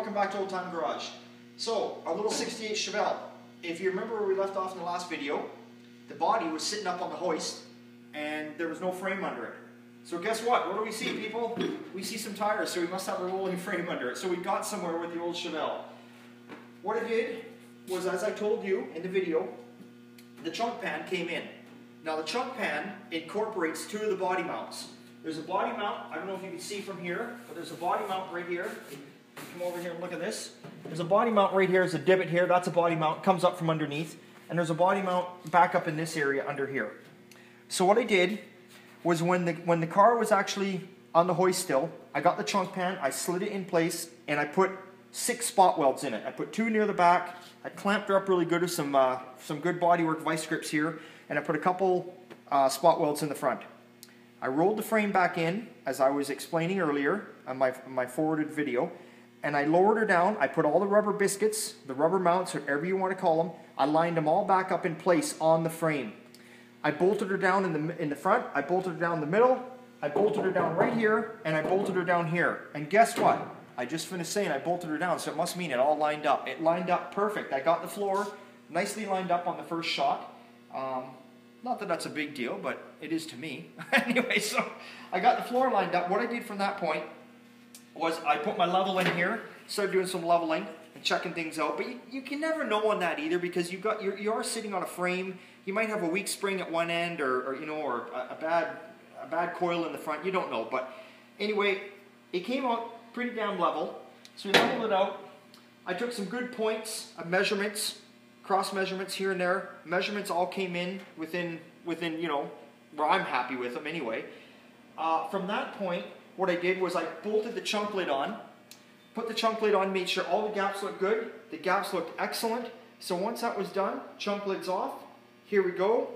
welcome back to Old Time Garage. So, our little 68 Chevelle. If you remember where we left off in the last video, the body was sitting up on the hoist and there was no frame under it. So guess what? What do we see, people? We see some tires, so we must have a rolling frame under it. So we got somewhere with the old Chevelle. What I did was, as I told you in the video, the trunk pan came in. Now the trunk pan incorporates two of the body mounts. There's a body mount, I don't know if you can see from here, but there's a body mount right here. Come over here and look at this. There's a body mount right here, there's a divot here, that's a body mount, comes up from underneath. And there's a body mount back up in this area under here. So what I did was when the car was actually on the hoist still, I got the trunk pan, I slid it in place, and I put 6 spot welds in it. I put 2 near the back, I clamped her up really good with some good bodywork vice grips here, and I put a couple spot welds in the front. I rolled the frame back in, as I was explaining earlier on my forwarded video, and I lowered her down. I put all the rubber biscuits, the rubber mounts, whatever you want to call them, I lined them all back up in place on the frame. I bolted her down in the front, I bolted her down the middle, I bolted her down right here, and I bolted her down here. And guess what? I just finished saying I bolted her down, so it must mean it all lined up. It lined up perfect. I got the floor nicely lined up on the first shot. Not that that's a big deal, but it is to me. Anyway, so I got the floor lined up. What I did from that point was I put my level in here, started doing some leveling and checking things out. But you can never know on that either, because you are sitting on a frame. You might have a weak spring at one end, or a bad coil in the front. You don't know. But anyway, it came out pretty damn level. So we leveled it out. I took some good points of measurements, cross measurements here and there. Measurements all came in within where I'm happy with them anyway. From that point, what I did was I bolted the chunk lid on, put the chunk lid on, made sure all the gaps looked good. The gaps looked excellent. So once that was done, chunk lid's off. Here we go.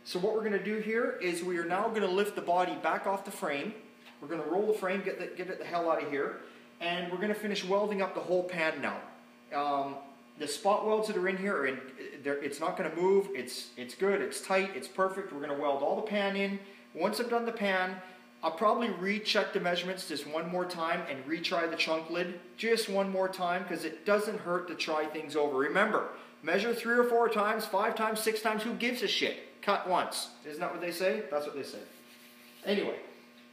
So what we're going to do here is we are now going to lift the body back off the frame. We're going to roll the frame, get it the hell out of here, and we're going to finish welding up the whole pan now. The spot welds that are in here, it's not going to move. It's good. It's tight. It's perfect. We're going to weld all the pan in. Once I've done the pan, I'll probably recheck the measurements just one more time and retry the trunk lid just one more time, because it doesn't hurt to try things over. Remember, measure 3 or 4 times, 5 times, 6 times. Who gives a shit? Cut once. Isn't that what they say? That's what they say. Anyway,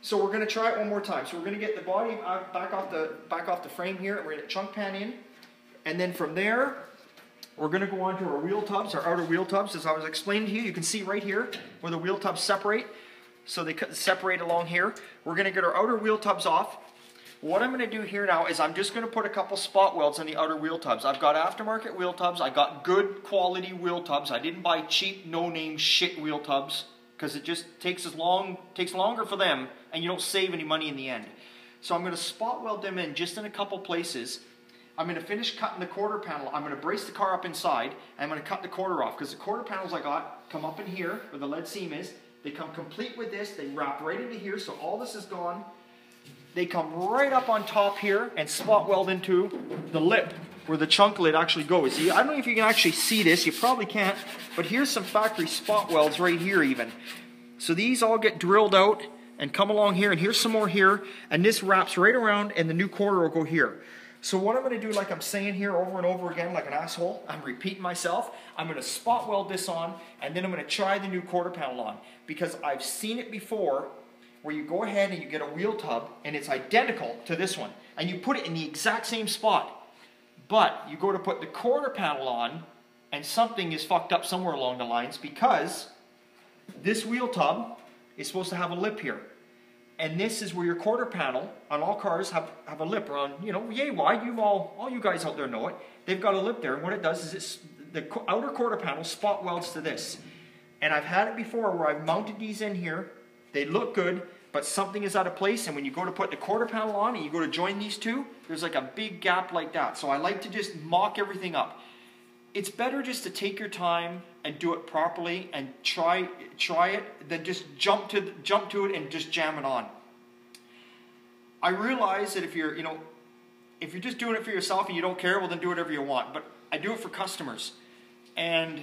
so we're going to try it one more time. So we're going to get the body back off the frame here, and we're going to chunk pan in. And then from there, we're going to go on to our wheel tubs, our outer wheel tubs. As I was explaining to you, you can see right here where the wheel tubs separate. So they separate along here. We're going to get our outer wheel tubs off. What I'm going to do here now is I'm just going to put a couple spot welds on the outer wheel tubs. I've got aftermarket wheel tubs. I got good quality wheel tubs. I didn't buy cheap, no-name shit wheel tubs, because it just takes longer for them, and you don't save any money in the end. So I'm going to spot weld them in just in a couple places. I'm going to finish cutting the quarter panel. I'm going to brace the car up inside, and I'm going to cut the quarter off, because the quarter panels I got come up in here where the lead seam is. They come complete with this. They wrap right into here, so all this is gone. They come right up on top here and spot weld into the lip where the chunk lid actually goes. See, I don't know if you can actually see this. You probably can't, but here's some factory spot welds right here even. So these all get drilled out and come along here, and here's some more here, and this wraps right around, and the new quarter will go here. So what I'm going to do, like I'm saying here over and over again like an asshole, I'm repeating myself, I'm going to spot weld this on, and then I'm going to try the new quarter panel on. Because I've seen it before where you go ahead and you get a wheel tub, and it's identical to this one, and you put it in the exact same spot. But you go to put the quarter panel on, and something is fucked up somewhere along the lines, because this wheel tub is supposed to have a lip here. And this is where your quarter panel on all cars have a lip around, yay wide. All you guys out there know it. They've got a lip there, and what it does is the outer quarter panel spot welds to this. And I've had it before where I've mounted these in here. They look good, but something is out of place, and when you go to put the quarter panel on and you go to join these two, there's like a big gap like that. So I like to just mock everything up. It's better just to take your time and do it properly and try it than just jump to it and just jam it on. I realize that if you're just doing it for yourself and you don't care, well then do whatever you want. But I do it for customers, and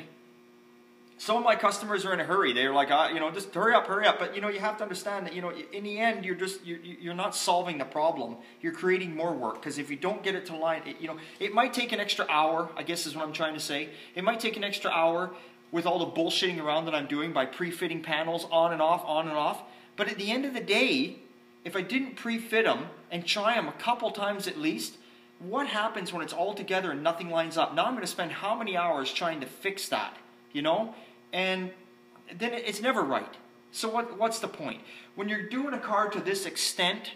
some of my customers are in a hurry. They're like, you know, just hurry up, hurry up. But, you know, you have to understand that, you know, in the end, you're not solving the problem. You're creating more work. Because if you don't get it to line, you know, it might take an extra hour, I guess is what I'm trying to say. It might take an extra hour with all the bullshitting around that I'm doing by pre-fitting panels on and off, on and off. But at the end of the day, if I didn't pre-fit them and try them a couple times at least, what happens when it's all together and nothing lines up? Now I'm going to spend how many hours trying to fix that, you know? And then it's never right. So what's the point? When you're doing a car to this extent,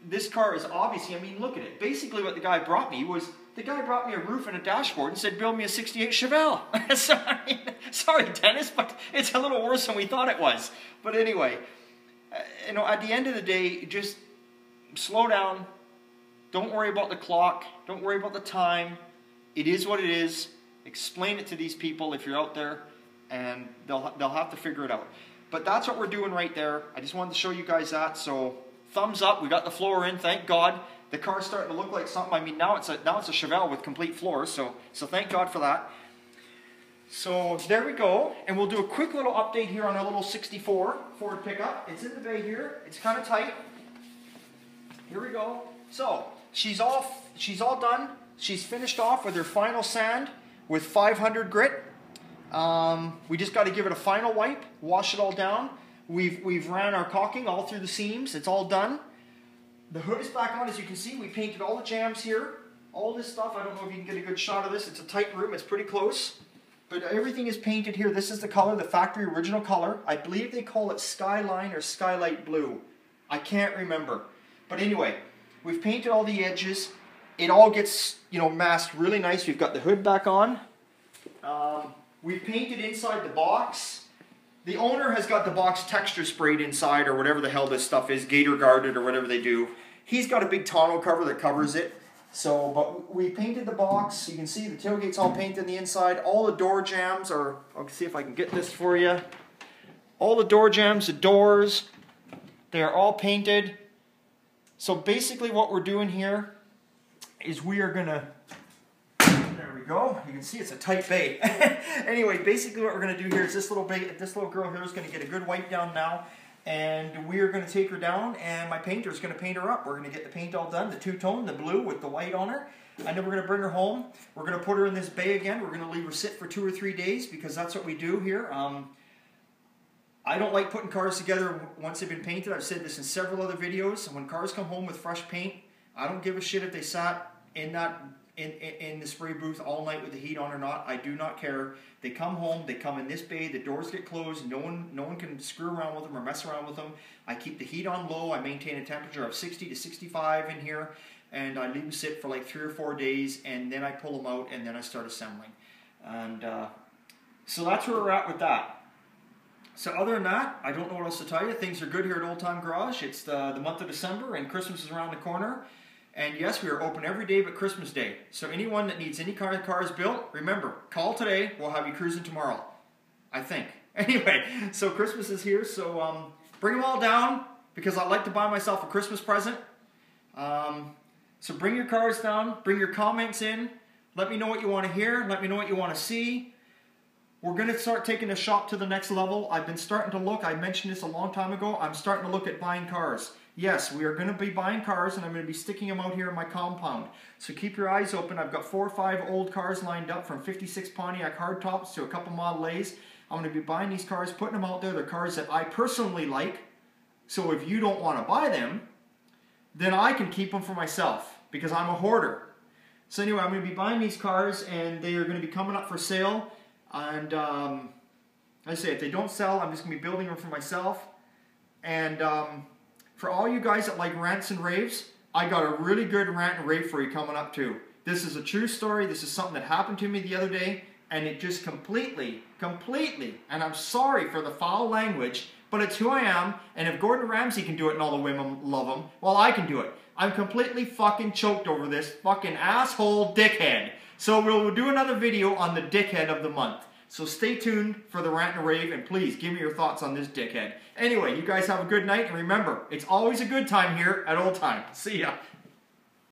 this car is obviously, I mean, look at it. Basically what the guy brought me was, the guy brought me a roof and a dashboard and said, build me a 68 Chevelle. So, I mean, sorry, Dennis, but it's a little worse than we thought it was. But anyway, you know, at the end of the day, just slow down. Don't worry about the clock. Don't worry about the time. It is what it is. Explain it to these people if you're out there, and they'll have to figure it out. But that's what we're doing right there. I just wanted to show you guys that. So thumbs up. We got the floor in. Thank God. The car's starting to look like something. I mean, now it's a Chevelle with complete floors. So thank God for that. So there we go. And we'll do a quick little update here on our little 64 Ford pickup. It's in the bay here. It's kind of tight. Here we go. So she's all done. She's finished off with her final sand with 500 grit. We just got to give it a final wipe, wash it all down. We've ran our caulking all through the seams. It's all done. The hood is back on, as you can see. We painted all the jambs here. All this stuff, I don't know if you can get a good shot of this. It's a tight room. It's pretty close. But everything is painted here. This is the color, the factory original color. I believe they call it Skyline or Skylight Blue. I can't remember. But anyway, we've painted all the edges. It all gets, you know, masked really nice. We've got the hood back on. We've painted inside the box. The owner has got the box texture sprayed inside, or whatever the hell this stuff is, gator guarded or whatever they do. He's got a big tonneau cover that covers it. So, but we painted the box. You can see the tailgate's all painted on the inside. All the door jambs are, I'll see if I can get this for you. All the door jambs, the doors, they are all painted. So basically what we're doing here is we are gonna, there we go. You can see it's a tight bay. Anyway, basically what we're gonna do here is this little girl here is gonna get a good wipe down now. And we are going to take her down, and my painter is going to paint her up. We're going to get the paint all done, the two-tone, the blue with the white on her. And then we're going to bring her home. We're going to put her in this bay again. We're going to leave her sit for 2 or 3 days, because that's what we do here. I don't like putting cars together once they've been painted. I've said this in several other videos. When cars come home with fresh paint, I don't give a shit if they sat in the spray booth all night with the heat on or not. I do not care. They come home, they come in this bay, the doors get closed, no one can screw around with them or mess around with them. I keep the heat on low, I maintain a temperature of 60 to 65 in here, and I leave them sit for like 3 or 4 days, and then I pull them out, and then I start assembling. And so that's where we're at with that. So other than that, I don't know what else to tell you. Things are good here at Old Time Garage. It's the month of December, and Christmas is around the corner. And yes, we are open every day but Christmas Day. So anyone that needs any kind of cars built, remember, call today. We'll have you cruising tomorrow, I think. Anyway, so Christmas is here. So bring them all down, because I'd like to buy myself a Christmas present. So bring your cars down. Bring your comments in. Let me know what you want to hear. Let me know what you want to see. We're going to start taking the shop to the next level. I've been starting to look. I mentioned this a long time ago. I'm starting to look at buying cars. Yes, we are going to be buying cars, and I'm going to be sticking them out here in my compound. So keep your eyes open. I've got 4 or 5 old cars lined up, from 56 Pontiac hardtops to a couple Model A's. I'm going to be buying these cars, putting them out there. They're cars that I personally like. So if you don't want to buy them, then I can keep them for myself, because I'm a hoarder. So anyway, I'm going to be buying these cars, and they are going to be coming up for sale. And like I say, if they don't sell, I'm just going to be building them for myself. And for all you guys that like rants and raves, I got a really good rant and rave for you coming up too. This is a true story. This is something that happened to me the other day, and it just completely, and I'm sorry for the foul language, but it's who I am, and if Gordon Ramsay can do it and all the women love him, well, I can do it. I'm completely fucking choked over this fucking asshole dickhead. So we'll do another video on the dickhead of the month. So stay tuned for the rant and rave, and please give me your thoughts on this dickhead. Anyway, you guys have a good night, and remember, it's always a good time here at Old Time. See ya.